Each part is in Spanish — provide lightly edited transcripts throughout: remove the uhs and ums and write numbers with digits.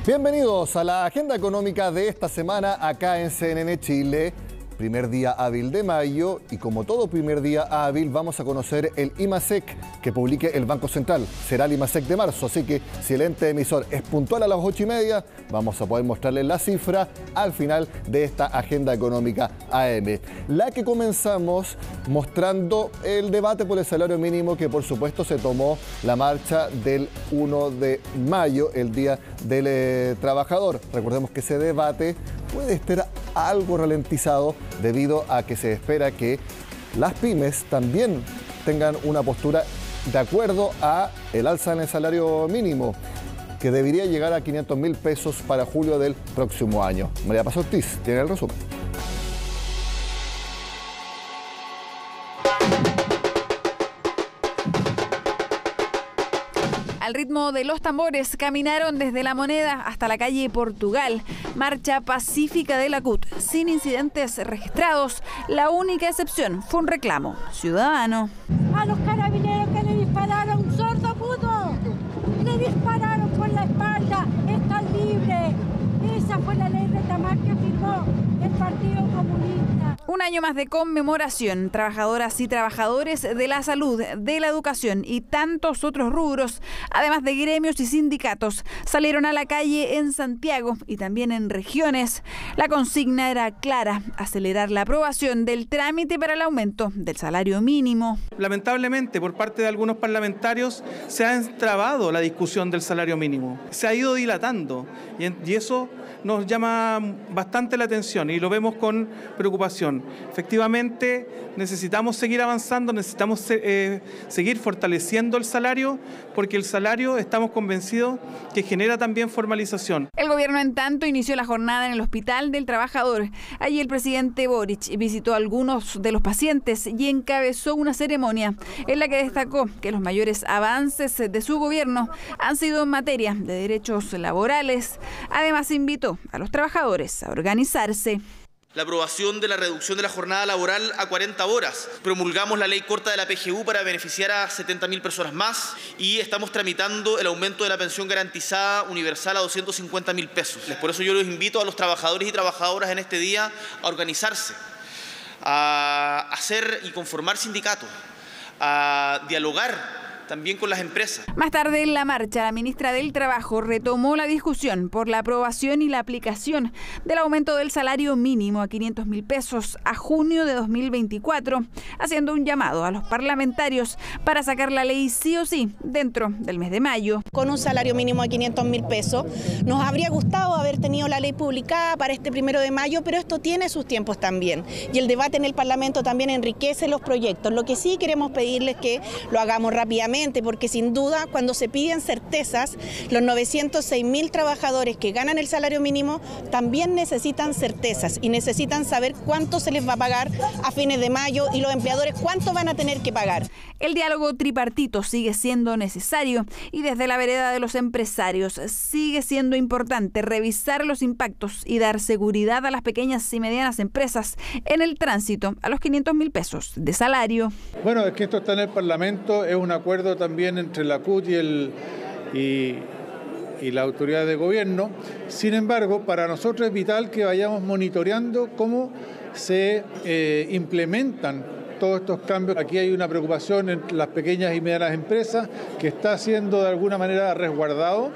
Bienvenidos a la agenda económica de esta semana acá en CNN Chile. Primer día hábil de mayo y como todo primer día hábil vamos a conocer el IMASEC que publique el Banco Central. Será el IMASEC de marzo, así que si el ente emisor es puntual a las 8:30, vamos a poder mostrarles la cifra al final de esta agenda económica AM. La que comenzamos mostrando el debate por el salario mínimo que por supuesto se tomó la marcha del 1 de mayo, el Día del Trabajador. Recordemos que ese debate puede estar algo ralentizado debido a que se espera que las pymes también tengan una postura de acuerdo a el alza en el salario mínimo, que debería llegar a 500.000 pesos para julio del próximo año. María Paz Ortiz tiene el resumen. Al ritmo de los tambores caminaron desde La Moneda hasta la calle Portugal. Marcha pacífica de la CUT, sin incidentes registrados. La única excepción fue un reclamo ciudadano. A los carabineros que le dispararon, sordo pudo, le dispararon por la espalda, están libres. Esa fue la ley Retamar que firmó el Partido Comunista. Un año más de conmemoración. Trabajadoras y trabajadores de la salud, de la educación y tantos otros rubros, además de gremios y sindicatos, salieron a la calle en Santiago y también en regiones. La consigna era clara: acelerar la aprobación del trámite para el aumento del salario mínimo. Lamentablemente, por parte de algunos parlamentarios, se ha entrabado la discusión del salario mínimo. Se ha ido dilatando y eso nos llama bastante la atención y lo vemos con preocupación. Efectivamente, necesitamos seguir avanzando, necesitamos seguir fortaleciendo el salario, porque el salario, estamos convencidos, que genera también formalización. El gobierno, en tanto, inició la jornada en el Hospital del Trabajador. Allí el presidente Boric visitó a algunos de los pacientes y encabezó una ceremonia en la que destacó que los mayores avances de su gobierno han sido en materia de derechos laborales. Además, invitó a los trabajadores a organizarse. La aprobación de la reducción de la jornada laboral a 40 horas. Promulgamos la ley corta de la PGU para beneficiar a 70.000 personas más y estamos tramitando el aumento de la pensión garantizada universal a 250.000 pesos. Por eso yo los invito a los trabajadores y trabajadoras en este día a organizarse, a hacer y conformar sindicatos, a dialogar también con las empresas. Más tarde en la marcha, la ministra del Trabajo retomó la discusión por la aprobación y la aplicación del aumento del salario mínimo a 500.000 pesos a junio de 2024, haciendo un llamado a los parlamentarios para sacar la ley sí o sí dentro del mes de mayo. Con un salario mínimo de 500.000 pesos, nos habría gustado haber tenido la ley publicada para este 1 de mayo, pero esto tiene sus tiempos también. Y el debate en el Parlamento también enriquece los proyectos. Lo que sí queremos pedirles es que lo hagamos rápidamente, porque sin duda cuando se piden certezas, los 906.000 trabajadores que ganan el salario mínimo también necesitan certezas y necesitan saber cuánto se les va a pagar a fines de mayo y los empleadores cuánto van a tener que pagar. El diálogo tripartito sigue siendo necesario y desde la vereda de los empresarios sigue siendo importante revisar los impactos y dar seguridad a las pequeñas y medianas empresas en el tránsito a los 500.000 pesos de salario. Bueno, es que esto está en el Parlamento, es un acuerdo también entre la CUT y la autoridad de gobierno. Sin embargo, para nosotros es vital que vayamos monitoreando cómo se implementan todos estos cambios. Aquí hay una preocupación en las pequeñas y medianas empresas que está siendo de alguna manera resguardado,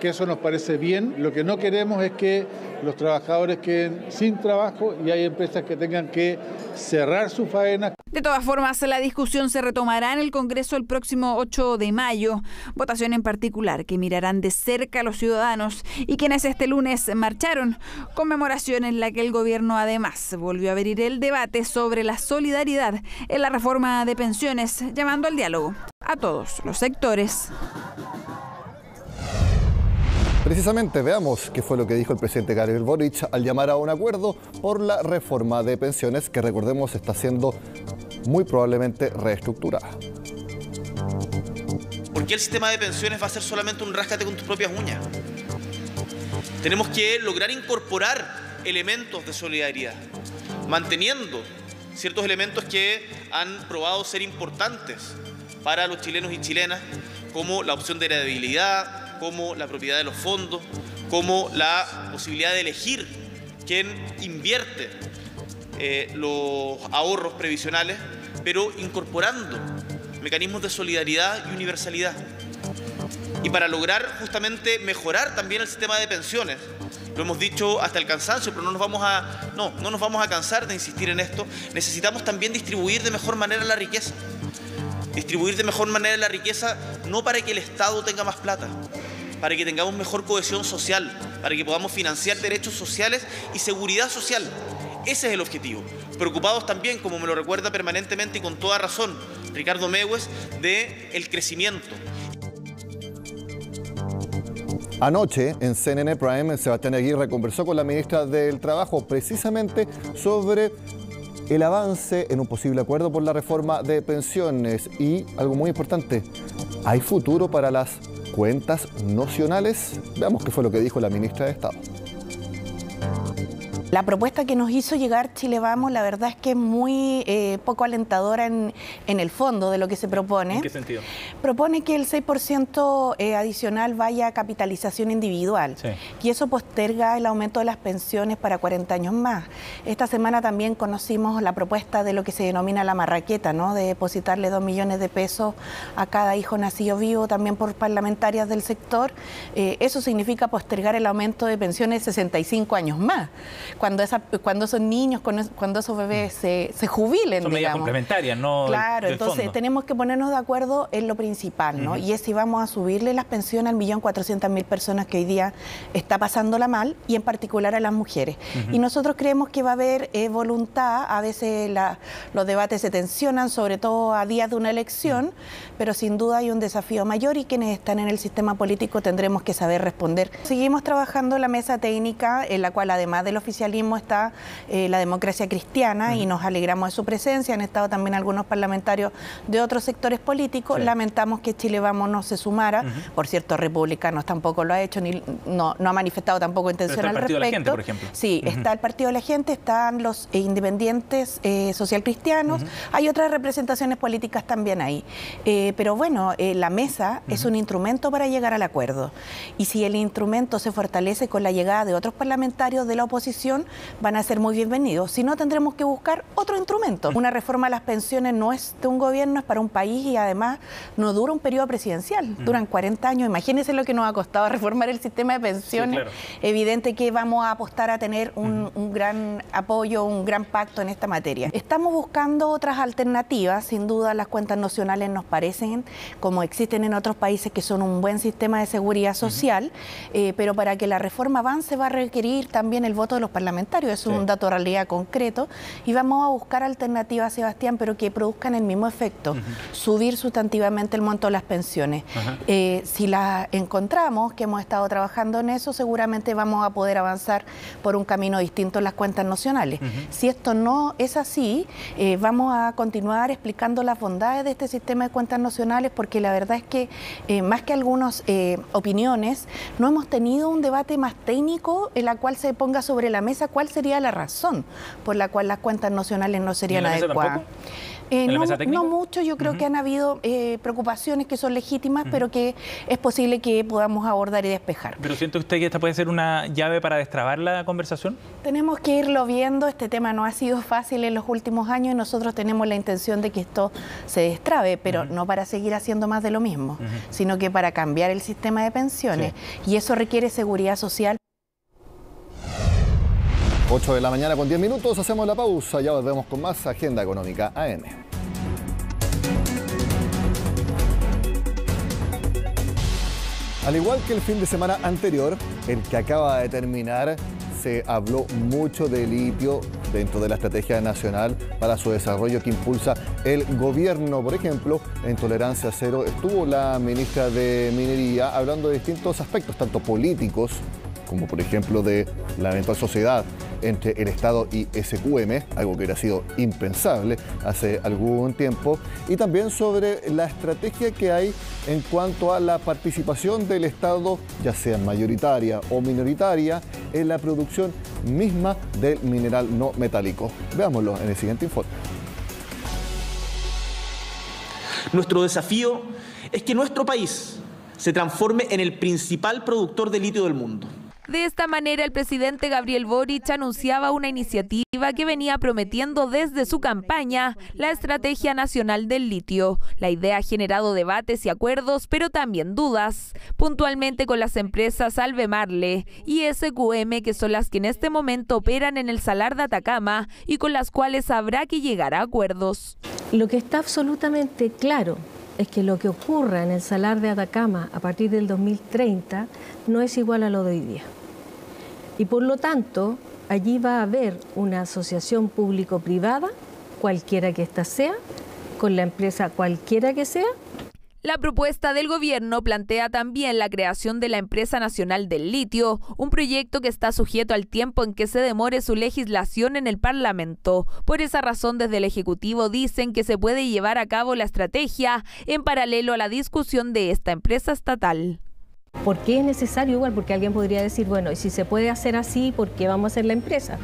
que eso nos parece bien. Lo que no queremos es que los trabajadores queden sin trabajo y hay empresas que tengan que cerrar su faena. De todas formas, la discusión se retomará en el Congreso el próximo 8 de mayo. Votación en particular que mirarán de cerca a los ciudadanos y quienes este lunes marcharon. Conmemoración en la que el gobierno además volvió a abrir el debate sobre la solidaridad en la reforma de pensiones, llamando al diálogo a todos los sectores. Precisamente veamos qué fue lo que dijo el presidente Gabriel Boric al llamar a un acuerdo por la reforma de pensiones que, recordemos, está siendo muy probablemente reestructurada. ¿Por qué el sistema de pensiones va a ser solamente un ráscate con tus propias uñas? Tenemos que lograr incorporar elementos de solidaridad, manteniendo ciertos elementos que han probado ser importantes para los chilenos y chilenas, como la opción de heredabilidad, como la propiedad de los fondos, como la posibilidad de elegir quién invierte los ahorros previsionales, pero incorporando mecanismos de solidaridad y universalidad. Y para lograr justamente mejorar también el sistema de pensiones, lo hemos dicho hasta el cansancio, pero no nos vamos a cansar de insistir en esto, necesitamos también distribuir de mejor manera la riqueza. Distribuir de mejor manera la riqueza no para que el Estado tenga más plata, para que tengamos mejor cohesión social, para que podamos financiar derechos sociales y seguridad social. Ese es el objetivo. Preocupados también, como me lo recuerda permanentemente y con toda razón Ricardo Mewes, del crecimiento. Anoche en CNN Prime, Sebastián Aguirre conversó con la ministra del Trabajo precisamente sobre el avance en un posible acuerdo por la reforma de pensiones y algo muy importante, ¿hay futuro para las cuentas nocionales? Veamos qué fue lo que dijo la ministra de Estado. La propuesta que nos hizo llegar Chile Vamos, la verdad es que es muy poco alentadora en el fondo de lo que se propone. ¿En qué sentido? Propone que el 6% adicional vaya a capitalización individual, sí, y eso posterga el aumento de las pensiones para 40 años más. Esta semana también conocimos la propuesta de lo que se denomina la marraqueta, ¿no?, de depositarle 2 millones de pesos a cada hijo nacido vivo, también por parlamentarias del sector. Eso significa postergar el aumento de pensiones 65 años más. Cuando esos niños, cuando esos bebés se jubilen, son medidas complementarias, ¿no? Claro, del entonces fondo. Tenemos que ponernos de acuerdo en lo principal, ¿no? Y es si vamos a subirle las pensiones al 1.400.000 personas que hoy día está pasándola mal, y en particular a las mujeres. Y nosotros creemos que va a haber voluntad, a veces los debates se tensionan, sobre todo a días de una elección, pero sin duda hay un desafío mayor y quienes están en el sistema político tendremos que saber responder. Seguimos trabajando en la mesa técnica, en la cual además del oficialismo está la Democracia Cristiana, y nos alegramos de su presencia. Han estado también algunos parlamentarios de otros sectores políticos. Sí. Lamentamos que Chile Vamos no se sumara. Por cierto, Republicanos tampoco lo ha hecho, no ha manifestado tampoco intención al respecto. El Partido de la Gente, por ejemplo. Sí, está el Partido de la Gente, están los independientes socialcristianos, hay otras representaciones políticas también ahí. Pero bueno, la mesa es un instrumento para llegar al acuerdo. Y si el instrumento se fortalece con la llegada de otros parlamentarios de la oposición, van a ser muy bienvenidos. Si no, tendremos que buscar otro instrumento. Una reforma a las pensiones no es de un gobierno, es para un país, y además no dura un periodo presidencial, duran 40 años. Imagínense lo que nos ha costado reformar el sistema de pensiones. Sí, claro. Evidente que vamos a apostar a tener un gran apoyo, un gran pacto en esta materia. Estamos buscando otras alternativas. Sin duda las cuentas nocionales nos parecen, como existen en otros países, que son un buen sistema de seguridad social, pero para que la reforma avance va a requerir también el voto de los parlamentarios. Es un dato de realidad concreto, y vamos a buscar alternativas, Sebastián, pero que produzcan el mismo efecto, subir sustantivamente el monto de las pensiones. Si las encontramos, que hemos estado trabajando en eso, seguramente vamos a poder avanzar por un camino distinto en las cuentas nocionales. Si esto no es así, vamos a continuar explicando las bondades de este sistema de cuentas nocionales, porque la verdad es que más que algunas opiniones, no hemos tenido un debate más técnico en la cual se ponga sobre la mesa cuál sería la razón por la cual las cuentas nocionales no serían adecuadas. No mucho, yo creo que han habido preocupaciones que son legítimas, pero que es posible que podamos abordar y despejar. ¿Pero siente usted que esta puede ser una llave para destrabar la conversación? Tenemos que irlo viendo. Este tema no ha sido fácil en los últimos años, y nosotros tenemos la intención de que esto se destrabe, pero no para seguir haciendo más de lo mismo, sino que para cambiar el sistema de pensiones. Y eso requiere seguridad social. 8 de la mañana con 10 minutos, hacemos la pausa, ya volvemos con más Agenda Económica AM. Al igual que el fin de semana anterior, el que acaba de terminar, se habló mucho de litio dentro de la estrategia nacional para su desarrollo que impulsa el gobierno. Por ejemplo, en Tolerancia Cero estuvo la ministra de Minería hablando de distintos aspectos, tanto políticos como por ejemplo de la eventual sociedad entre el Estado y SQM, algo que hubiera sido impensable hace algún tiempo, y también sobre la estrategia que hay en cuanto a la participación del Estado, ya sea mayoritaria o minoritaria, en la producción misma del mineral no metálico. Veámoslo en el siguiente informe. Nuestro desafío es que nuestro país se transforme en el principal productor de litio del mundo. De esta manera, el presidente Gabriel Boric anunciaba una iniciativa que venía prometiendo desde su campaña, la Estrategia Nacional del Litio. La idea ha generado debates y acuerdos, pero también dudas, puntualmente con las empresas Albemarle y SQM, que son las que en este momento operan en el Salar de Atacama y con las cuales habrá que llegar a acuerdos. Lo que está absolutamente claro es que lo que ocurra en el Salar de Atacama a partir del 2030 no es igual a lo de hoy día. Y por lo tanto, allí va a haber una asociación público-privada, cualquiera que ésta sea, con la empresa cualquiera que sea. La propuesta del gobierno plantea también la creación de la Empresa Nacional del Litio, un proyecto que está sujeto al tiempo en que se demore su legislación en el Parlamento. Por esa razón, desde el Ejecutivo dicen que se puede llevar a cabo la estrategia en paralelo a la discusión de esta empresa estatal. ¿Por qué es necesario igual? Porque alguien podría decir, bueno, y si se puede hacer así, ¿por qué vamos a hacer la empresa?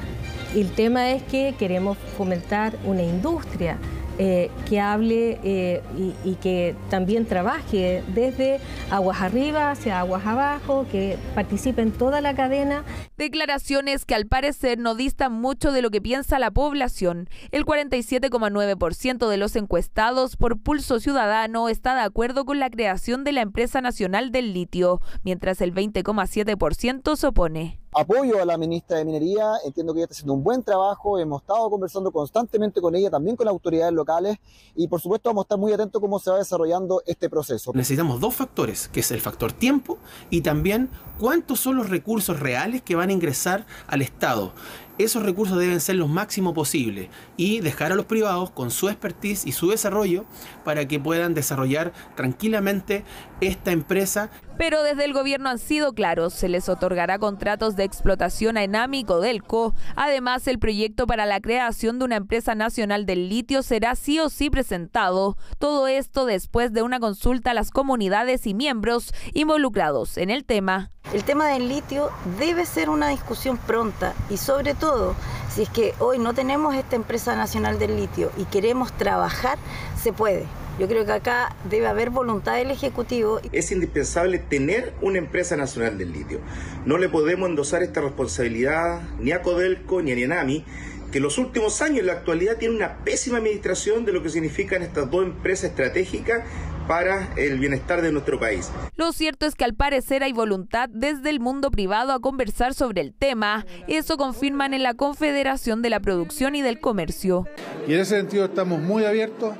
Y el tema es que queremos fomentar una industria que hable y que también trabaje desde aguas arriba hacia aguas abajo, que participe en toda la cadena. Declaraciones que al parecer no distan mucho de lo que piensa la población. El 47,9% de los encuestados por Pulso Ciudadano está de acuerdo con la creación de la Empresa Nacional del Litio, mientras el 20,7% se opone. Apoyo a la ministra de Minería, entiendo que ella está haciendo un buen trabajo, hemos estado conversando constantemente con ella, también con las autoridades locales, y por supuesto vamos a estar muy atentos a cómo se va desarrollando este proceso. Necesitamos dos factores, que es el factor tiempo y también cuántos son los recursos reales que van a ingresar al Estado. Esos recursos deben ser lo máximo posible y dejar a los privados con su expertise y su desarrollo para que puedan desarrollar tranquilamente esta empresa. Pero desde el gobierno han sido claros, se les otorgará contratos de explotación a Enami y Codelco. Además, el proyecto para la creación de una empresa nacional del litio será sí o sí presentado. Todo esto después de una consulta a las comunidades y miembros involucrados en el tema. El tema del litio debe ser una discusión pronta y sobre todo, si es que hoy no tenemos esta empresa nacional del litio y queremos trabajar, se puede. Yo creo que acá debe haber voluntad del Ejecutivo. Es indispensable tener una empresa nacional del litio. No le podemos endosar esta responsabilidad ni a Codelco ni a Enami, que en los últimos años, en la actualidad, tiene una pésima administración de lo que significan estas dos empresas estratégicas para el bienestar de nuestro país. Lo cierto es que al parecer hay voluntad desde el mundo privado a conversar sobre el tema. Eso confirman en la Confederación de la Producción y del Comercio. Y en ese sentido estamos muy abiertos,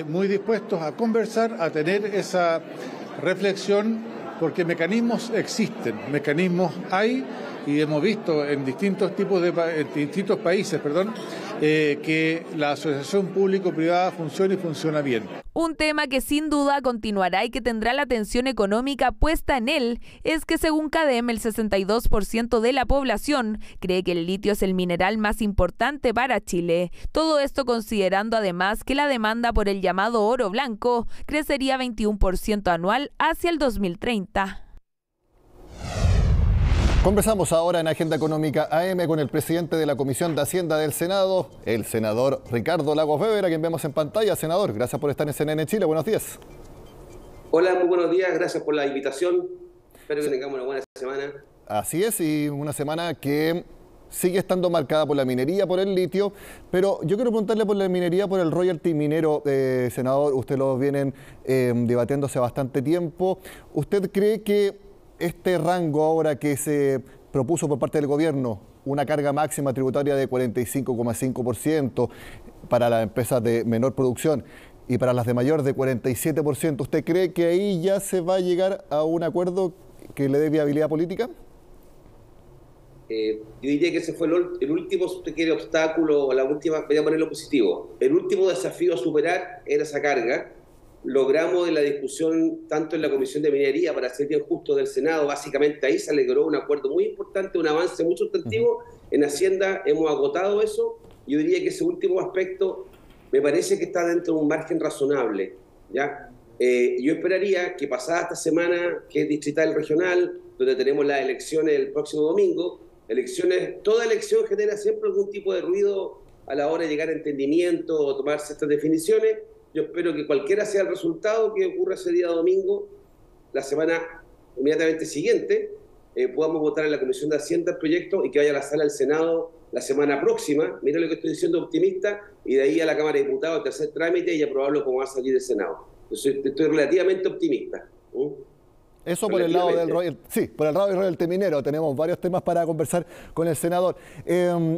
muy dispuestos a conversar, a tener esa reflexión, porque mecanismos existen, mecanismos hay, y hemos visto en distintos países, que la asociación público-privada funciona y funciona bien. Un tema que sin duda continuará y que tendrá la atención económica puesta en él es que según CADEM el 62% de la población cree que el litio es el mineral más importante para Chile. Todo esto considerando además que la demanda por el llamado oro blanco crecería 21% anual hacia el 2030. Conversamos ahora en Agenda Económica AM con el presidente de la Comisión de Hacienda del Senado, el senador Ricardo Lagos Weber, a quien vemos en pantalla. Senador, gracias por estar en CNN Chile. Buenos días. Hola, muy buenos días. Gracias por la invitación. Espero que tengamos una buena semana. Así es, y una semana que sigue estando marcada por la minería, por el litio, pero yo quiero preguntarle por la minería, por el royalty minero, senador. Usted lo vienen debatiendo hace bastante tiempo. ¿Usted cree que este rango ahora que se propuso por parte del gobierno, una carga máxima tributaria de 45,5% para las empresas de menor producción y para las de mayor de 47%, ¿usted cree que ahí ya se va a llegar a un acuerdo que le dé viabilidad política? Yo diría que ese fue el último, si usted quiere, obstáculo, la última, voy a ponerlo positivo. El último desafío a superar era esa carga. Logramos en la discusión, tanto en la Comisión de Minería, para ser bien justo, del Senado, básicamente ahí se logró un acuerdo muy importante, un avance muy sustantivo. En Hacienda hemos agotado eso. Yo diría que ese último aspecto me parece que está dentro de un margen razonable, ¿ya? Yo esperaría que pasada esta semana, que es distrital regional, donde tenemos las elecciones el próximo domingo, toda elección genera siempre algún tipo de ruido a la hora de llegar a entendimiento o tomar ciertas definiciones. Yo espero que cualquiera sea el resultado que ocurra ese día domingo, la semana inmediatamente siguiente, podamos votar en la Comisión de Hacienda el proyecto y que vaya a la sala del Senado la semana próxima. Mira lo que estoy diciendo, optimista, y de ahí a la Cámara de Diputados, tercer trámite y aprobarlo como va a salir del Senado. Estoy relativamente optimista. Eso por el lado del royalty minero. Tenemos varios temas para conversar con el senador.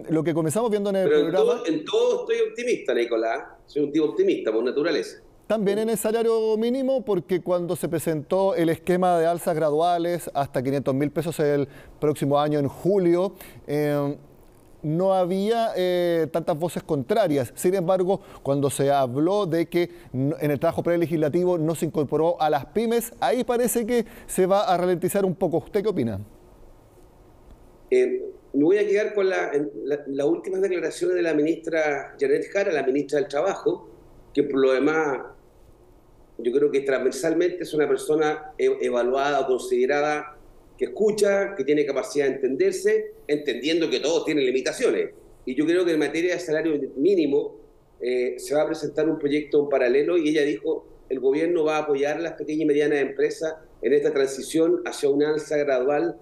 Lo que comenzamos viendo en el programa... En todo estoy optimista, Nicolás. Soy un tipo optimista por naturaleza. También en el salario mínimo, porque cuando se presentó el esquema de alzas graduales hasta 500.000 pesos el próximo año en julio, no había tantas voces contrarias. Sin embargo, cuando se habló de que en el trabajo prelegislativo no se incorporó a las pymes, ahí parece que se va a ralentizar un poco. ¿Usted qué opina? Me voy a quedar con las últimas declaraciones de la ministra Janet Jara, la ministra del Trabajo, que por lo demás yo creo que transversalmente es una persona evaluada o considerada que escucha, que tiene capacidad de entenderse, entendiendo que todos tienen limitaciones. Y yo creo que en materia de salario mínimo se va a presentar un proyecto en paralelo y ella dijo, el gobierno va a apoyar a las pequeñas y medianas empresas en esta transición hacia una alza gradual,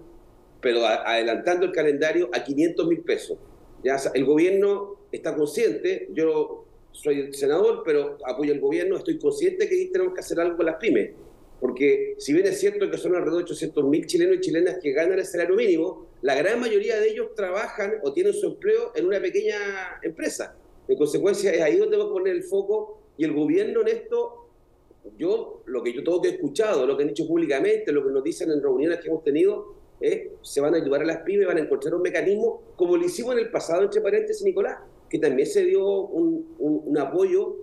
pero adelantando el calendario a 500.000 pesos. Ya, el gobierno está consciente, yo soy senador, pero apoyo al gobierno, estoy consciente que tenemos que hacer algo con las pymes. Porque si bien es cierto que son alrededor de 800.000 chilenos y chilenas que ganan el salario mínimo, la gran mayoría de ellos trabajan o tienen su empleo en una pequeña empresa. En consecuencia, es ahí donde va a poner el foco y el gobierno en esto, lo que yo todo que he escuchado, lo que han dicho públicamente, lo que nos dicen en reuniones que hemos tenido, se van a ayudar a las pymes, van a encontrar un mecanismo, como lo hicimos en el pasado, entre paréntesis, Nicolás, que también se dio un apoyo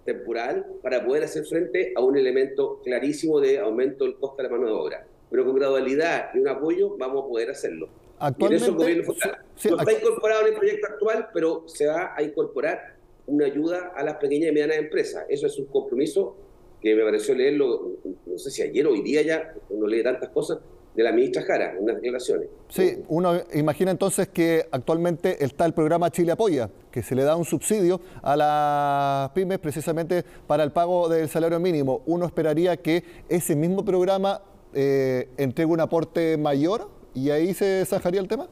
temporal para poder hacer frente a un elemento clarísimo de aumento del costo de la mano de obra. Pero con gradualidad y un apoyo vamos a poder hacerlo. Actualmente, y en eso el gobierno no está incorporado en el proyecto actual, pero se va a incorporar una ayuda a las pequeñas y medianas empresas. Eso es un compromiso que me pareció leerlo, no sé si ayer o hoy día ya, uno lee tantas cosas, de la ministra Jara, en unas declaraciones. Sí, uno imagina entonces que actualmente está el programa Chile Apoya, que se le da un subsidio a las pymes precisamente para el pago del salario mínimo. ¿Uno esperaría que ese mismo programa entregue un aporte mayor y ahí se zanjaría el tema?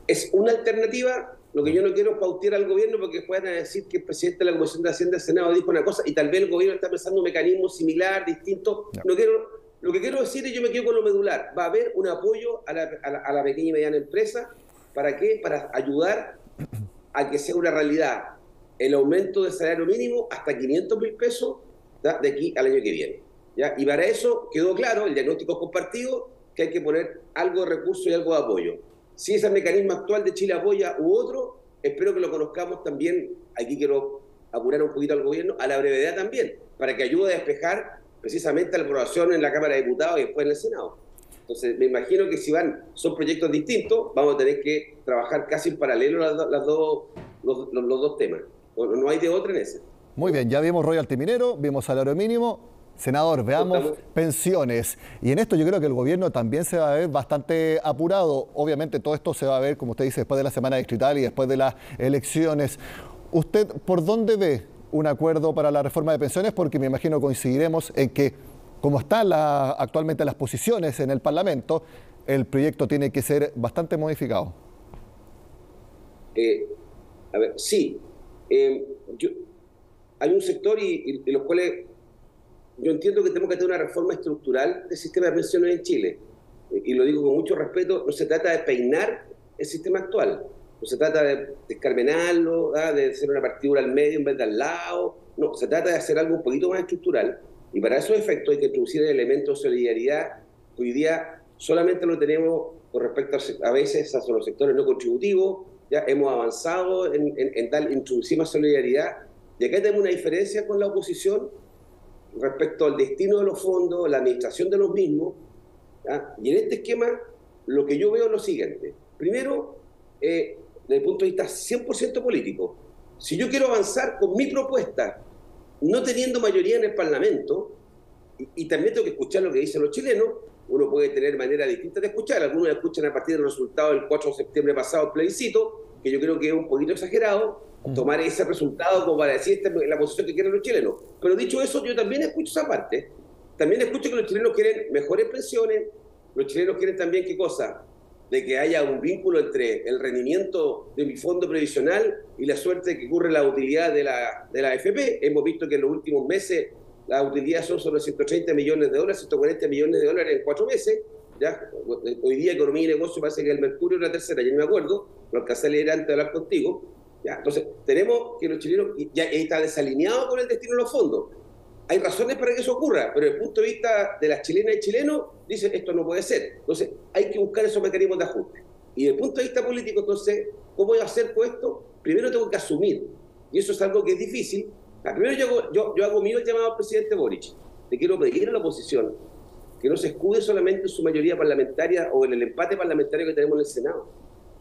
Es una alternativa. Lo que yo no quiero es pautear al gobierno porque puedan decir que el presidente de la Comisión de Hacienda del Senado dijo una cosa y tal vez el gobierno está pensando un mecanismo similar, distinto. No. Lo que quiero decir es, yo me quedo con lo medular, va a haber un apoyo a la pequeña y mediana empresa. ¿Para qué? Para ayudar a que sea una realidad el aumento del salario mínimo hasta 500.000 pesos de aquí al año que viene. ¿Ya? Y para eso quedó claro, el diagnóstico compartido, que hay que poner algo de recursos y algo de apoyo. Si es el mecanismo actual de Chile Apoya u otro, espero que lo conozcamos también, aquí quiero apurar un poquito al gobierno, a la brevedad también, para que ayude a despejar precisamente la aprobación en la Cámara de Diputados y después en el Senado. Entonces, me imagino que si son proyectos distintos, vamos a tener que trabajar casi en paralelo los dos temas. No hay de otra en ese. Muy bien, ya vimos royalty minero, vimos salario mínimo. Senador, veamos pensiones. Y en esto yo creo que el gobierno también se va a ver bastante apurado. Obviamente todo esto se va a ver, como usted dice, después de la semana distrital y después de las elecciones. ¿Usted por dónde ve un acuerdo para la reforma de pensiones? Porque me imagino coincidiremos en que, como están actualmente las posiciones en el Parlamento, el proyecto tiene que ser bastante modificado. A ver, sí. Hay un sector y los cuales yo entiendo que tenemos que tener una reforma estructural del sistema de pensiones en Chile. Y lo digo con mucho respeto, no se trata de peinar el sistema actual. No se trata de descarmenarlo, de hacer una partidura al medio en vez de al lado. No, se trata de hacer algo un poquito más estructural. Y para esos efectos hay que introducir el elemento de solidaridad que hoy día solamente lo tenemos con respecto a veces a los sectores no contributivos. Ya hemos avanzado en introducir más solidaridad. Y acá tenemos una diferencia con la oposición respecto al destino de los fondos, la administración de los mismos. ¿Ya? Y en este esquema lo que yo veo es lo siguiente. Primero, desde el punto de vista 100% político, si yo quiero avanzar con mi propuesta, no teniendo mayoría en el Parlamento, y también tengo que escuchar lo que dicen los chilenos, uno puede tener maneras distintas de escuchar, algunos escuchan a partir del resultado del 4 de septiembre pasado, el plebiscito, que yo creo que es un poquito exagerado, tomar ese resultado como para decir esta es la posición que quieren los chilenos. Pero dicho eso, yo también escucho esa parte. También escucho que los chilenos quieren mejores pensiones, Los chilenos quieren también, ¿qué cosa? De que haya un vínculo entre el rendimiento de mi fondo previsional y la suerte de que ocurre la utilidad de la AFP. Hemos visto que en los últimos meses la utilidad son sobre 130 millones de dólares, 140 millones de dólares en 4 meses. ¿Ya? Hoy día Economía y Negocio parece que el Mercurio es la tercera, ya no me acuerdo, lo alcancé a leer antes de hablar contigo. ¿Ya? Entonces, tenemos que los chilenos, ya está desalineado con el destino de los fondos. Hay razones para que eso ocurra, pero desde el punto de vista de las chilenas y chilenos, dicen esto no puede ser. Entonces, hay que buscar esos mecanismos de ajuste. Y desde el punto de vista político, entonces, ¿cómo voy a hacer con esto? Primero tengo que asumir, y eso es algo que es difícil. Primero yo hago mío el llamado al presidente Boric. Le quiero pedir a la oposición que no se escude solamente en su mayoría parlamentaria o en el empate parlamentario que tenemos en el Senado.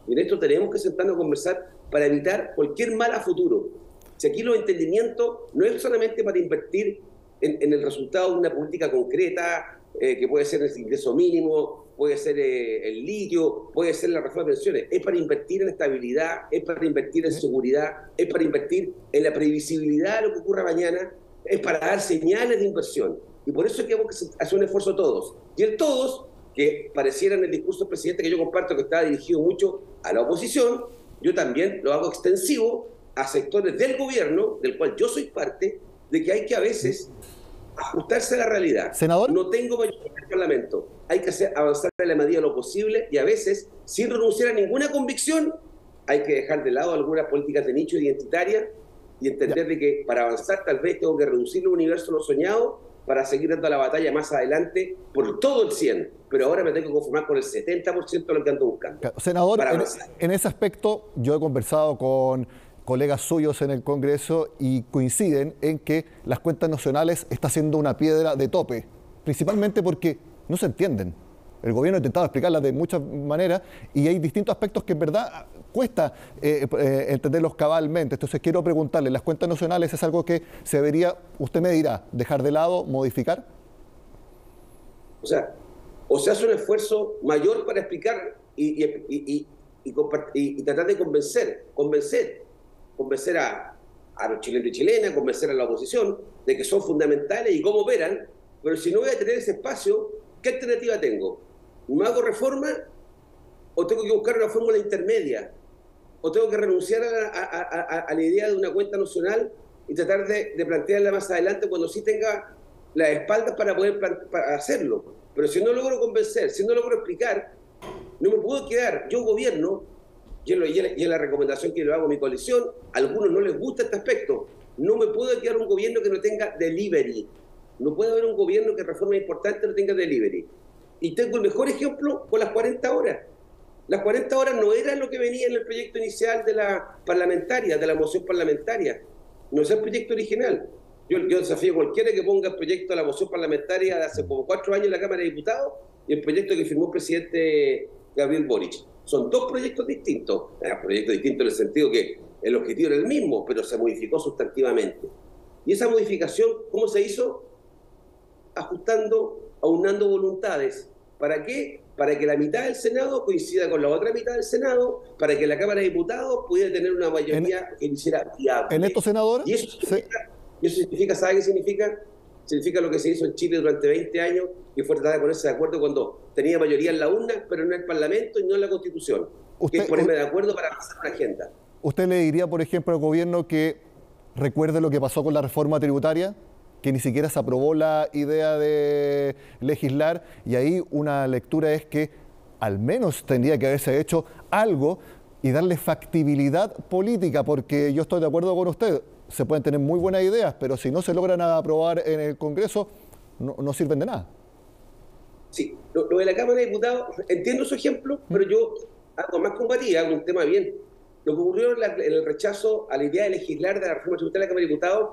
Y en esto tenemos que sentarnos a conversar para evitar cualquier mal a futuro. Si aquí los entendimientos no es solamente para invertir en el resultado de una política concreta, que puede ser el ingreso mínimo, puede ser el litio, puede ser la reforma de pensiones, es para invertir en estabilidad, es para invertir en seguridad, es para invertir en la previsibilidad de lo que ocurra mañana, es para dar señales de inversión. Y por eso es que tenemos que hacer un esfuerzo todos. Y el todos, que pareciera en el discurso del presidente, que yo comparto que estaba dirigido mucho a la oposición, yo también lo hago extensivo a sectores del gobierno, del cual yo soy parte, de que hay que a veces ajustarse a la realidad. Senador. No tengo mayoría en el Parlamento. Hay que avanzar en la medida de lo posible y a veces, sin renunciar a ninguna convicción, hay que dejar de lado algunas políticas de nicho identitaria y entender de que para avanzar tal vez tengo que reducir el universo de lo soñado para seguir dando la batalla más adelante por todo el 100%. Pero ahora me tengo que conformar con el 70% de lo que ando buscando. Senador, en ese aspecto yo he conversado con colegas suyos en el Congreso y coinciden en que las cuentas nacionales está siendo una piedra de tope, principalmente porque no se entienden. El gobierno ha intentado explicarlas de muchas maneras y hay distintos aspectos que en verdad cuesta entenderlos cabalmente. Entonces quiero preguntarle, ¿las cuentas nacionales es algo que se debería, usted me dirá, dejar de lado, modificar? O sea, se hace un esfuerzo mayor para explicar y tratar de convencer a los chilenos y chilenas, convencer a la oposición de que son fundamentales y cómo operan, pero si no voy a tener ese espacio, ¿qué alternativa tengo? ¿No hago reforma o tengo que buscar una fórmula intermedia? ¿O tengo que renunciar a la idea de una cuenta nacional y tratar de plantearla más adelante cuando sí tenga las espaldas para poder hacerlo? Pero si no logro convencer, si no logro explicar, no me puedo quedar. Yo gobierno, y es la recomendación que le hago a mi coalición, a algunos no les gusta este aspecto, no me puedo quedar un gobierno que no tenga delivery. No puede haber un gobierno que reforma importante no tenga delivery. Y tengo el mejor ejemplo con las 40 horas. Las 40 horas no eran lo que venía en el proyecto inicial de la parlamentaria, de la moción parlamentaria. No es el proyecto original. Yo desafío a cualquiera que ponga el proyecto de la moción parlamentaria de hace como 4 años en la Cámara de Diputados y el proyecto que firmó el presidente Gabriel Boric. Son dos proyectos distintos. Proyectos distintos en el sentido que el objetivo era el mismo, pero se modificó sustantivamente. Y esa modificación, ¿cómo se hizo? Ajustando, aunando voluntades. ¿Para qué? Para que la mitad del Senado coincida con la otra mitad del Senado, para que la Cámara de Diputados pudiera tener una mayoría que hiciera viable. ¿En esto, senador? Y eso significa, ¿sabe qué significa? Significa lo que se hizo en Chile durante 20 años, que fue tratar de ponerse de acuerdo cuando tenía mayoría en la urna, pero no en el Parlamento y no en la Constitución. Que es ponerme de acuerdo para avanzar una agenda. ¿Usted le diría, por ejemplo, al gobierno que recuerde lo que pasó con la reforma tributaria? Que ni siquiera se aprobó la idea de legislar, y ahí una lectura es que al menos tendría que haberse hecho algo y darle factibilidad política, porque yo estoy de acuerdo con usted, se pueden tener muy buenas ideas, pero si no se logran aprobar en el Congreso, no sirven de nada. Sí, lo de la Cámara de Diputados, entiendo su ejemplo, pero yo hago más combatida, hago un tema bien. Lo que ocurrió en el rechazo a la idea de legislar de la reforma tributaria de la Cámara de Diputados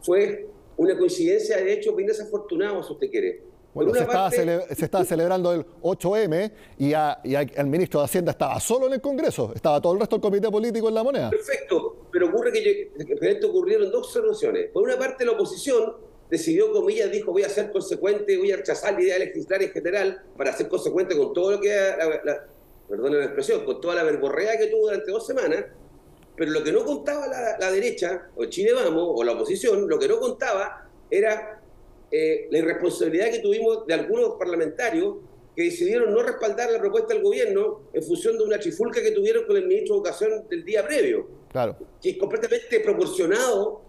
fue una coincidencia, de hecho, bien desafortunada, si usted quiere. Bueno, se estaba celebrando el 8M y el ministro de Hacienda estaba solo en el Congreso, estaba todo el resto del comité político en La Moneda. Perfecto, pero ocurre que en esto ocurrieron dos soluciones. Por una parte, la oposición decidió, comillas, dijo, voy a ser consecuente, voy a rechazar la idea de legislar en general para ser consecuente con todo lo que, perdón la expresión, con toda la verborrea que tuvo durante 2 semanas. Pero lo que no contaba la derecha, o Chile Vamos, o la oposición, lo que no contaba era la irresponsabilidad que tuvimos de algunos parlamentarios que decidieron no respaldar la propuesta del gobierno en función de una trifulca que tuvieron con el ministro de Educación del día previo. Claro. Que es completamente proporcionado.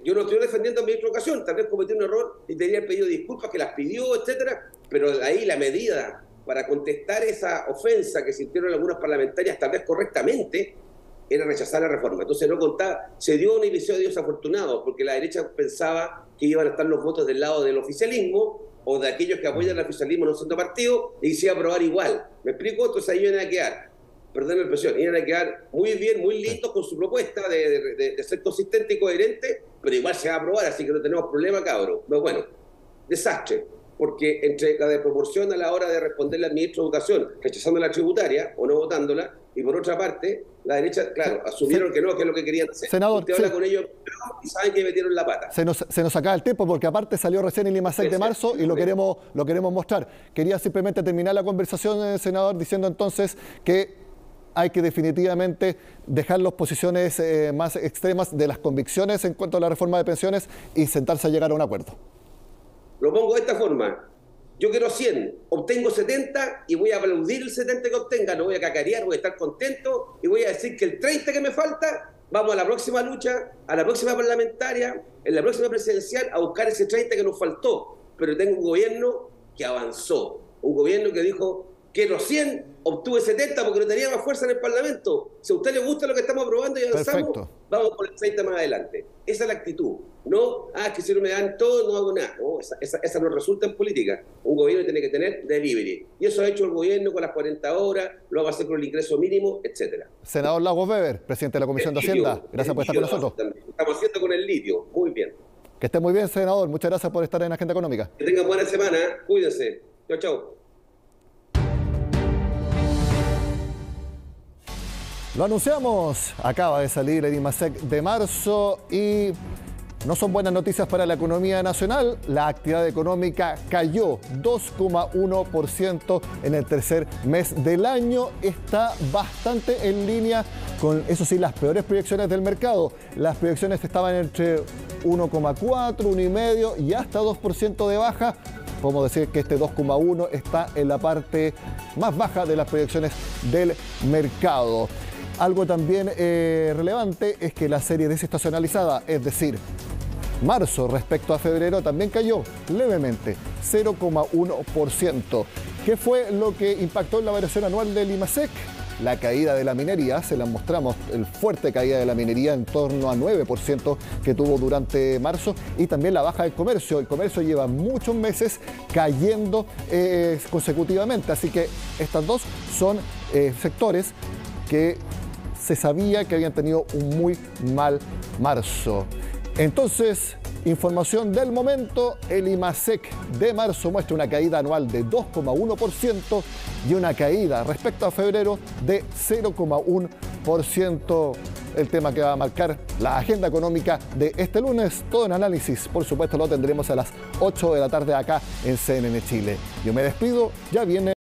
Yo no estoy defendiendo al ministro de Educación, tal vez cometió un error y tenía pedido disculpas, que las pidió, etcétera, pero ahí la medida para contestar esa ofensa que sintieron algunas parlamentarias, tal vez correctamente, era rechazar la reforma. Entonces no contaba, se dio un episodio desafortunado, porque la derecha pensaba que iban a estar los votos del lado del oficialismo o de aquellos que apoyan el oficialismo no siendo partido, y se iba a aprobar igual. ¿Me explico? Entonces ahí iban a quedar, perdón la expresión, iban a quedar muy bien, muy listos con su propuesta de ser consistente y coherente, pero igual se va a aprobar, así que no tenemos problema, cabros. Pero bueno, desastre, porque entre la desproporción a la hora de responderle al ministro de Educación, rechazando la tributaria o no votándola, y por otra parte, la derecha, claro, asumieron que no, que es lo que querían hacer. Senador, usted habla con ellos y saben que metieron la pata. Se nos acaba el tiempo, porque aparte salió recién el IMASEC de marzo y lo queremos mostrar. Quería simplemente terminar la conversación, senador, diciendo entonces que hay que definitivamente dejar las posiciones más extremas de las convicciones en cuanto a la reforma de pensiones y sentarse a llegar a un acuerdo. Lo pongo de esta forma. Yo quiero 100, obtengo 70 y voy a aplaudir el 70 que obtenga, no voy a cacarear, voy a estar contento y voy a decir que el 30 que me falta, vamos a la próxima lucha, a la próxima parlamentaria, en la próxima presidencial, a buscar ese 30 que nos faltó. Pero tengo un gobierno que avanzó, un gobierno que dijo, quiero 100, obtuve 70 porque no tenía más fuerza en el Parlamento. Si a usted le gusta lo que estamos aprobando y avanzamos, vamos por el 30 más adelante. Esa es la actitud. No, que si no me dan todo, no hago nada. No, esa no resulta en política. Un gobierno tiene que tener delivery. Y eso ha hecho el gobierno con las 40 horas, lo va a hacer con el ingreso mínimo, etcétera. Senador Lagos Weber, presidente de la Comisión de Hacienda, gracias por estar con nosotros. Estamos haciendo con el litio. Muy bien. Que esté muy bien, senador. Muchas gracias por estar en Agenda Económica. Que tengan buena semana. Cuídense. Chao, chao. Lo anunciamos, acaba de salir el IMASEC de marzo y no son buenas noticias para la economía nacional. La actividad económica cayó 2,1% en el tercer mes del año. Está bastante en línea con, eso sí, las peores proyecciones del mercado. Las proyecciones estaban entre 1,4, 1,5 y hasta 2% de baja. Podemos decir que este 2,1 está en la parte más baja de las proyecciones del mercado. Algo también relevante es que la serie desestacionalizada, es decir, marzo respecto a febrero, también cayó levemente, 0,1%. ¿Qué fue lo que impactó en la variación anual del IMASEC? La caída de la minería, se la mostramos, el fuerte caída de la minería en torno a 9% que tuvo durante marzo, y también la baja del comercio. El comercio lleva muchos meses cayendo consecutivamente, así que estas dos son sectores que se sabía que habían tenido un muy mal marzo. Entonces, información del momento, el IMASEC de marzo muestra una caída anual de 2,1% y una caída respecto a febrero de 0,1%. El tema que va a marcar la agenda económica de este lunes. Todo en análisis, por supuesto, lo tendremos a las 8 de la tarde acá en CNN Chile. Yo me despido, ya viene